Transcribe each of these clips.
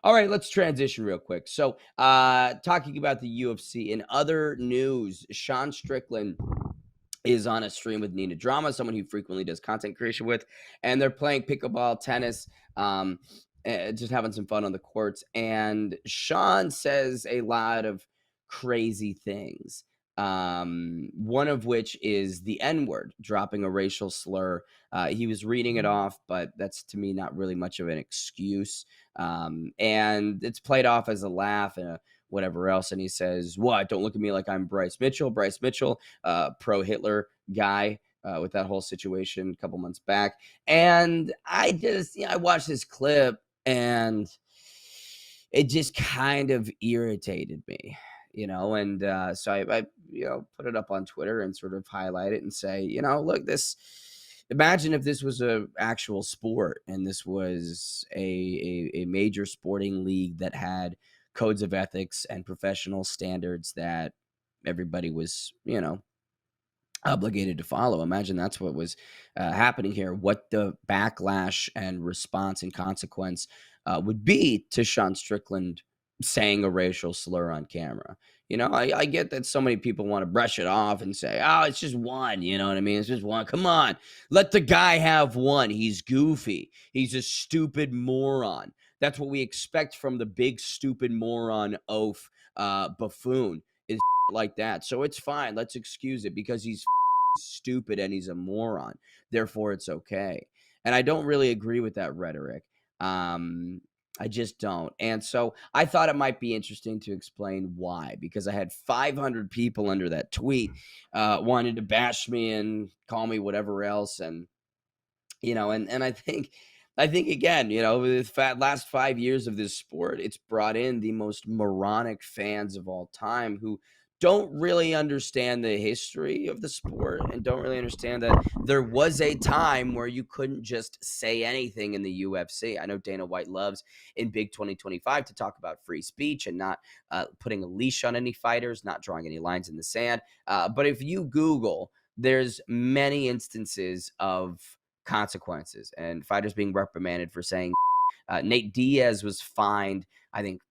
All right, let's transition real quick. So, talking about the UFC, in other news, Sean Strickland is on a stream with Nina Drama, someone he frequently does content creation with, and they're playing pickleball, tennis, just having some fun on the courts. And Sean says a lot of crazy things. One of which is the N word, dropping a racial slur. He was reading it off, but that's to me not really much of an excuse. And it's played off as a laugh and whatever else. And he says, "What? Don't look at me like I'm Bryce Mitchell." Bryce Mitchell, pro Hitler guy, with that whole situation a couple months back. And I just, I watched this clip and it just kind of irritated me, and so I put it up on Twitter and sort of highlight it and say, look, imagine if this was a actual sport and this was a major sporting league that had codes of ethics and professional standards that everybody was, obligated to follow. Imagine that's what was happening here, what the backlash and response and consequence would be to Sean Strickland saying a racial slur on camera. I get that so many people want to brush it off and say, oh, it's just one. You know what I mean? It's just one. Come on. Let the guy have one. He's goofy. He's a stupid moron. That's what we expect from the big, stupid moron oaf buffoon is like that. So it's fine. Let's excuse it because he's stupid and he's a moron. Therefore, it's okay. And I don't really agree with that rhetoric. I just don't. And so I thought it might be interesting to explain why, because I had 500 people under that tweet wanted to bash me and call me whatever else. And, and I think again, the last 5 years of this sport, it's brought in the most moronic fans of all time who don't really understand the history of the sport and don't really understand that there was a time where you couldn't just say anything in the UFC. I know Dana White loves in Big 2025 to talk about free speech and not putting a leash on any fighters, not drawing any lines in the sand. But if you Google, there's many instances of consequences and fighters being reprimanded for saying Nate Diaz was fined, I think,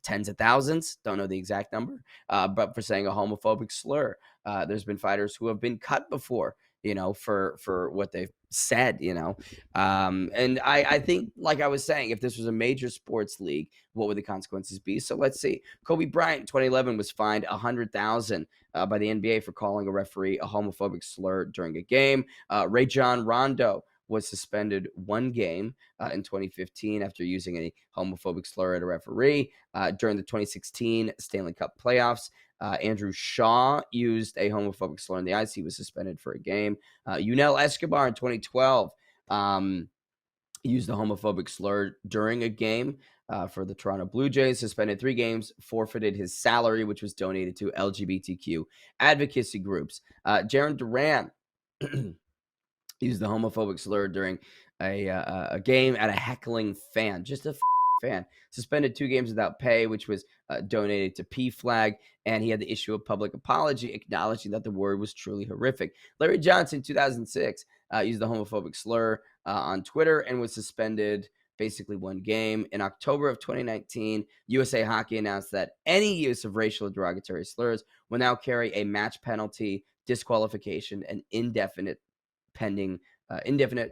tens of thousands, don't know the exact number, but for saying a homophobic slur. There's been fighters who have been cut before, for what they've said, and I think, like I was saying, if this was a major sports league, what would the consequences be? So let's see. Kobe Bryant in 2011 was fined $100,000 by the NBA for calling a referee a homophobic slur during a game. Rajon Rondo was suspended 1 game in 2015 after using a homophobic slur at a referee. During the 2016 Stanley Cup playoffs, Andrew Shaw used a homophobic slur on the ice. He was suspended for a game. Yunel Escobar in 2012 used the homophobic slur during a game for the Toronto Blue Jays, suspended 3 games, forfeited his salary, which was donated to LGBTQ advocacy groups. Jaron Duran used the homophobic slur during a game at a heckling fan, just a fan. Suspended 2 games without pay, which was donated to P-Flag, and he had to issue a public apology acknowledging that the word was truly horrific. Larry Johnson, 2006, used the homophobic slur on Twitter and was suspended basically 1 game. In October of 2019, USA Hockey announced that any use of racial derogatory slurs will now carry a match penalty, disqualification, and indefinite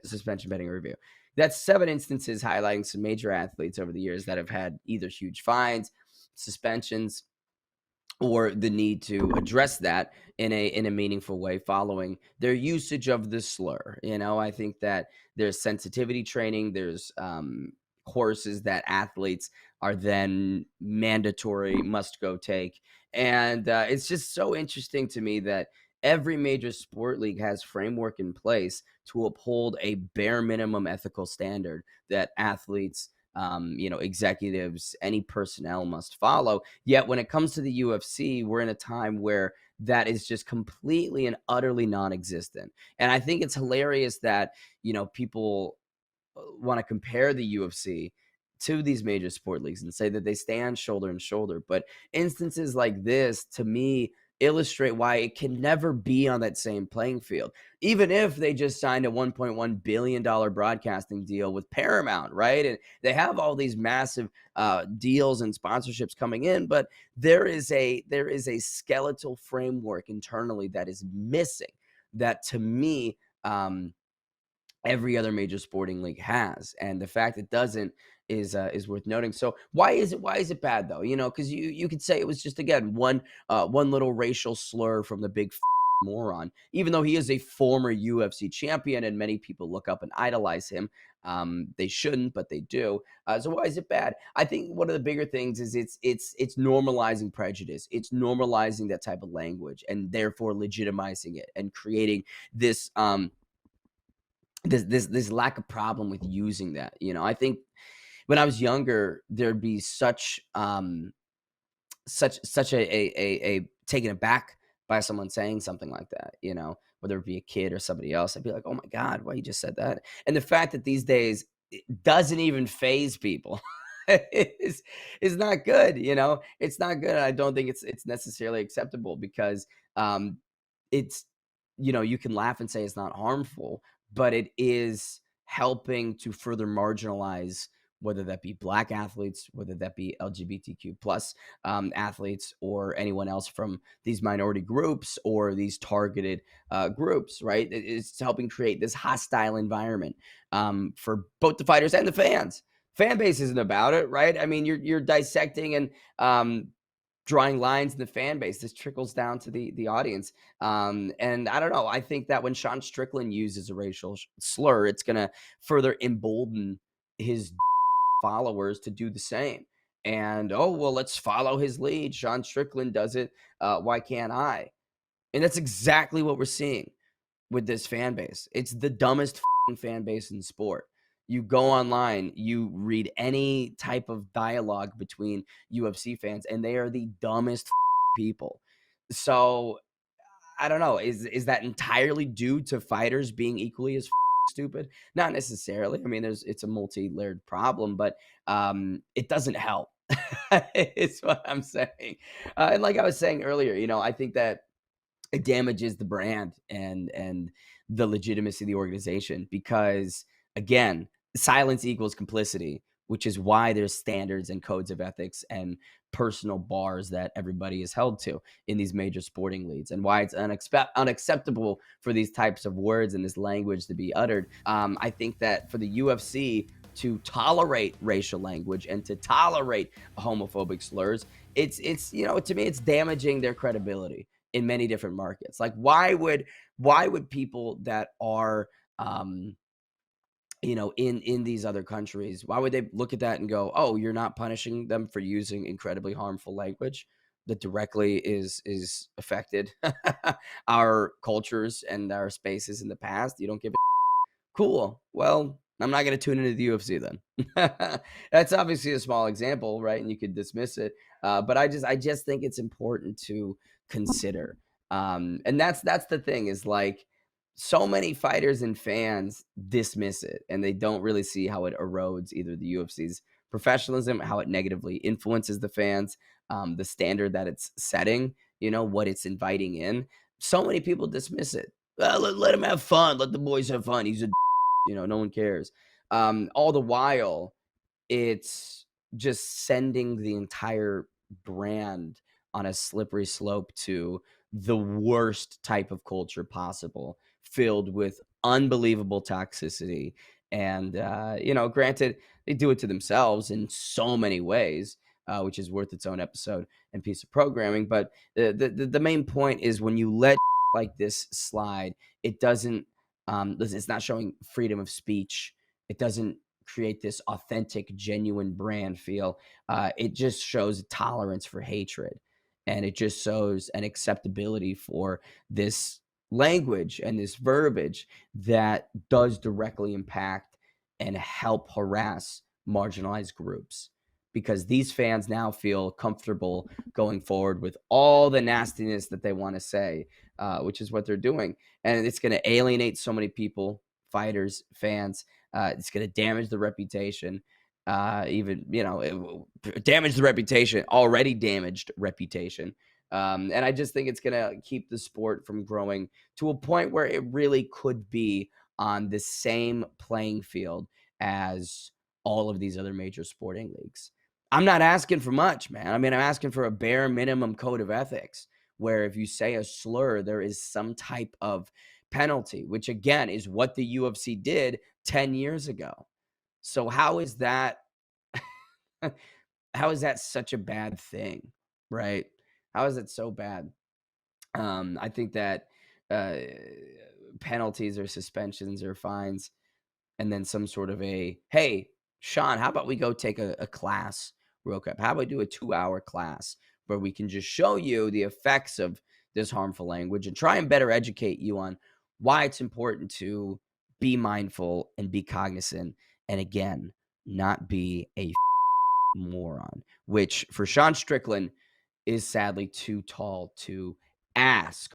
suspension pending review. That's 7 instances highlighting some major athletes over the years that have had either huge fines, suspensions, or the need to address that in a meaningful way following their usage of the slur. I think that there's sensitivity training, there's courses that athletes are then mandatory must go take, and it's just so interesting to me that every major sport league has framework in place to uphold a bare minimum ethical standard that athletes, executives, any personnel must follow. Yet when it comes to the UFC, we're in a time where that is just completely and utterly non-existent. And I think it's hilarious that, people want to compare the UFC to these major sport leagues and say that they stand shoulder to shoulder. But instances like this, to me, illustrate why it can never be on that same playing field. Even if they just signed a $1.1 billion broadcasting deal with Paramount, right? And they have all these massive deals and sponsorships coming in, but there is a skeletal framework internally that is missing, that to me, every other major sporting league has, and the fact it doesn't is worth noting. So why is it bad though? Because you could say it was just, again, one little racial slur from the big moron, even though he is a former UFC champion and many people look up and idolize him. They shouldn't, but they do. So why is it bad? I think one of the bigger things is it's normalizing prejudice. It's normalizing that type of language and therefore legitimizing it and creating this this lack of problem with using that. I think when I was younger, there'd be such a taken aback by someone saying something like that, whether it be a kid or somebody else. I'd be like, oh my God, why you just said that? And the fact that these days it doesn't even phase people is not good. It's not good. I don't think it's necessarily acceptable, because it's, you can laugh and say it's not harmful, but it is helping to further marginalize, whether that be Black athletes, whether that be LGBTQ plus athletes, or anyone else from these minority groups or these targeted groups, right? It's helping create this hostile environment for both the fighters and the fans. Fan base isn't about it, right? I mean, you're dissecting and drawing lines in the fan base. This trickles down to the audience. And I don't know. I think that when Sean Strickland uses a racial slur, it's going to further embolden his followers to do the same. And, oh, well, let's follow his lead. Sean Strickland does it. Why can't I? And that's exactly what we're seeing with this fan base. It's the dumbest fan base in sport. You go online, you read any type of dialogue between UFC fans, and they are the dumbest people. So I don't know. Is that entirely due to fighters being equally as stupid? Not necessarily. I mean, it's a multi-layered problem, but it doesn't help. It's what I'm saying. And like I was saying earlier, I think that it damages the brand and the legitimacy of the organization, because, again, silence equals complicity, which is why there's standards and codes of ethics and personal bars that everybody is held to in these major sporting leagues, and why it's unacceptable for these types of words and this language to be uttered. I think that for the UFC to tolerate racial language and to tolerate homophobic slurs, it's to me, it's damaging their credibility in many different markets. Like, why would people that are in these other countries, why would they look at that and go, oh, you're not punishing them for using incredibly harmful language that directly is affected our cultures and our spaces in the past? You don't give a cool. Well, I'm not going to tune into the UFC then. That's obviously a small example, right? And you could dismiss it, but I just think it's important to consider. And that's the thing, is like, so many fighters and fans dismiss it, and they don't really see how it erodes either the UFC's professionalism, how it negatively influences the fans, the standard that it's setting, what it's inviting in. So many people dismiss it. Let him have fun. Let the boys have fun. He's a no one cares. All the while, it's just sending the entire brand on a slippery slope to the worst type of culture possible, filled with unbelievable toxicity. And, granted, they do it to themselves in so many ways, which is worth its own episode and piece of programming. But the main point is, when you let like this slide, it doesn't, it's not showing freedom of speech. It doesn't create this authentic, genuine brand feel. It just shows tolerance for hatred, and it just shows an acceptability for this language and this verbiage that does directly impact and help harass marginalized groups, because these fans now feel comfortable going forward with all the nastiness that they want to say, which is what they're doing. And it's going to alienate so many people, fighters, fans. It's going to damage the reputation. Damage the reputation, already damaged reputation And I just think it's going to keep the sport from growing to a point where it really could be on the same playing field as all of these other major sporting leagues. I'm not asking for much, man. I mean, I'm asking for a bare minimum code of ethics where if you say a slur, there is some type of penalty, which again is what the UFC did 10 years ago. So how is that how is that such a bad thing, right? How is it so bad? I think that uh, penalties or suspensions or fines, and then some sort of a hey, Sean, how about we go take a class real quick? How about we do a 2-hour class where we can just show you the effects of this harmful language and try and better educate you on why it's important to be mindful and be cognizant, and again, not be a moron, which for Sean Strickland is sadly too tall to ask